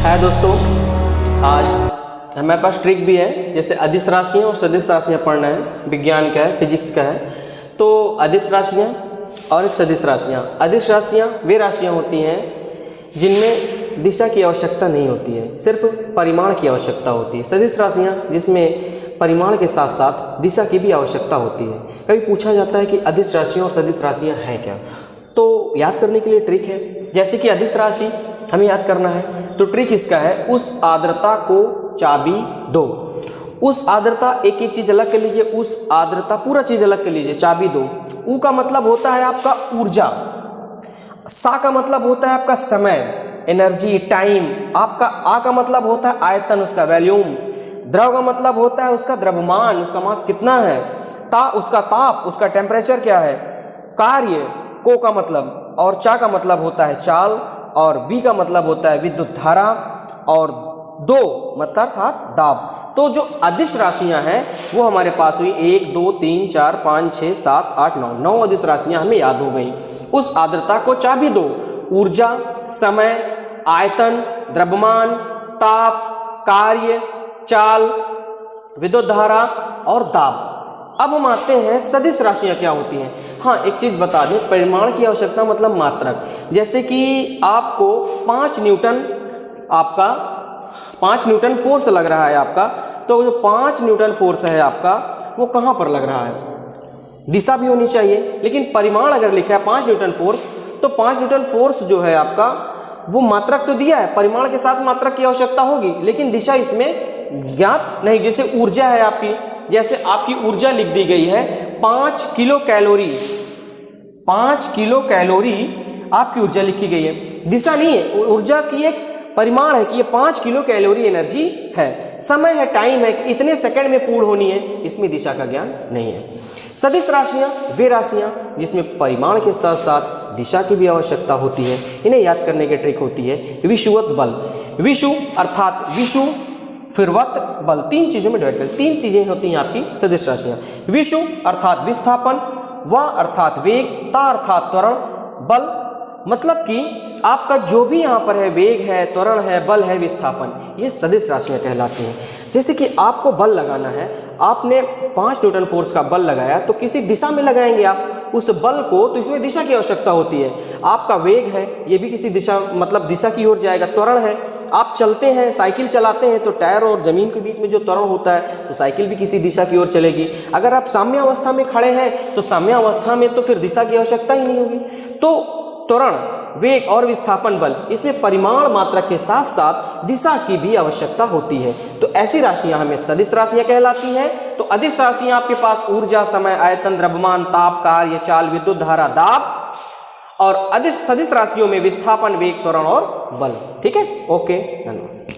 है दोस्तों, आज हमारे पास ट्रिक भी है, जैसे अदिश राशियाँ और सदिश राशियाँ पढ़ना है, विज्ञान का है, फिजिक्स का है। तो अदिश राशियाँ और एक सदिश राशियाँ। अदिश राशियाँ वे राशियाँ होती हैं जिनमें दिशा की आवश्यकता नहीं होती है, सिर्फ परिमाण की आवश्यकता होती है। सदिश राशियाँ जिसमें परिमाण के साथ साथ दिशा की भी आवश्यकता होती है। कभी पूछा जाता है कि अदिश राशियाँ और सदिश राशियाँ हैं क्या, तो याद करने के लिए ट्रिक है। जैसे कि अदिश राशि हमें याद करना है, तो ट्रिक इसका है, उस आर्द्रता को चाबी दो। उस आर्द्रता, एक एक चीज अलग कर लीजिए, उस आर्द्रता पूरा चीज अलग कर लीजिए, चाबी दो। ऊ का मतलब होता है आपका ऊर्जा, सा का मतलब होता है आपका समय, एनर्जी, टाइम। आपका आ का मतलब होता है आयतन, उसका वॉल्यूम। द्रव का मतलब होता है उसका द्रव्यमान, उसका मास कितना है। ता उसका ताप, उसका टेम्परेचर क्या है। कार्य, को का मतलब, और चा का मतलब होता है चाल, और बी का मतलब होता है विद्युत धारा, और दो मतलब अर्थात दाब। तो जो अदिश राशियां हैं वो हमारे पास हुई 1 2 3 4 5 6 7 8 9 9 अदिश राशियां हमें याद हो गई। उस आर्द्रता को चाबी दो, ऊर्जा, समय, आयतन, द्रव्यमान, ताप, कार्य, चाल, विद्युत धारा और दाब। अब हम आते हैं सदिश राशियां क्या होती हैं। हाँ, एक चीज़ बता दें, परिमाण की आवश्यकता मतलब मात्रक। जैसे कि आपको 5 न्यूटन फोर्स लग रहा है आपका, तो जो 5 न्यूटन फोर्स है आपका वो कहाँ पर लग रहा है। दिशा भी होनी चाहिए, लेकिन परिमाण अगर लिखा है 5 न्यूटन फोर्स, तो 5 न्यूटन फोर्स जो है आपका वो मात्रक तो दिया है, परिमाण के साथ मात्रक की आवश्यकता होगी, लेकिन दिशा इसमें ज्ञात नहीं। जैसे ऊर्जा है आपकी, जैसे आपकी ऊर्जा लिख दी गई है 5 किलो कैलोरी, 5 किलो कैलोरी आपकी ऊर्जा लिखी गई है। दिशा नहीं है, ऊर्जा की एक परिमाण है कि ये 5 किलो कैलोरी एनर्जी है। समय है, टाइम है, इतने सेकंड में पूर्ण होनी है, इसमें दिशा का ज्ञान नहीं है। सदिश राशियां वे राशियां जिसमें परिमाण के साथ साथ दिशा की भी आवश्यकता होती है। इन्हें याद करने की ट्रिक होती है विषुवत बल। विषु अर्थात विषु, फिर वत, बल, 3 चीजों में डिवाइड करें। 3 चीजें होती हैं आपकी सदिश राशियां। विषु अर्थात विस्थापन, व अर्थात वेग, ता अर्थात त्वरण, बल मतलब कि आपका जो भी यहाँ पर है, वेग है, त्वरण है, बल है, विस्थापन, ये सदिश राशियां कहलाती हैं। जैसे कि आपको बल लगाना है, आपने 5 न्यूटन फोर्स का बल लगाया, तो किसी दिशा में लगाएंगे आप उस बल को, तो इसमें दिशा की आवश्यकता होती है। आपका वेग है, ये भी किसी दिशा मतलब दिशा की ओर जाएगा। त्वरण है, आप चलते हैं, साइकिल चलाते हैं, तो टायर और जमीन के बीच में जो त्वरण होता है, तो साइकिल भी किसी दिशा की ओर चलेगी। अगर आप साम्य अवस्था में खड़े हैं, तो साम्य अवस्था में तो फिर दिशा की आवश्यकता ही नहीं होगी। तो त्वरण, वेग और विस्थापन बल, इसमें परिमाण मात्रक के साथ साथ दिशा की भी आवश्यकता होती है। तो ऐसी राशियां हमें सदिश राशियां कहलाती हैं। तो अदिश राशियां आपके पास ऊर्जा, समय, आयतन, द्रव्यमान, ताप, कार्य, चाल, विद्युत धारा, दाब, और सदिश राशियों में विस्थापन, वेग, त्वरण और बल। ठीक है, ओके, धन्यवाद।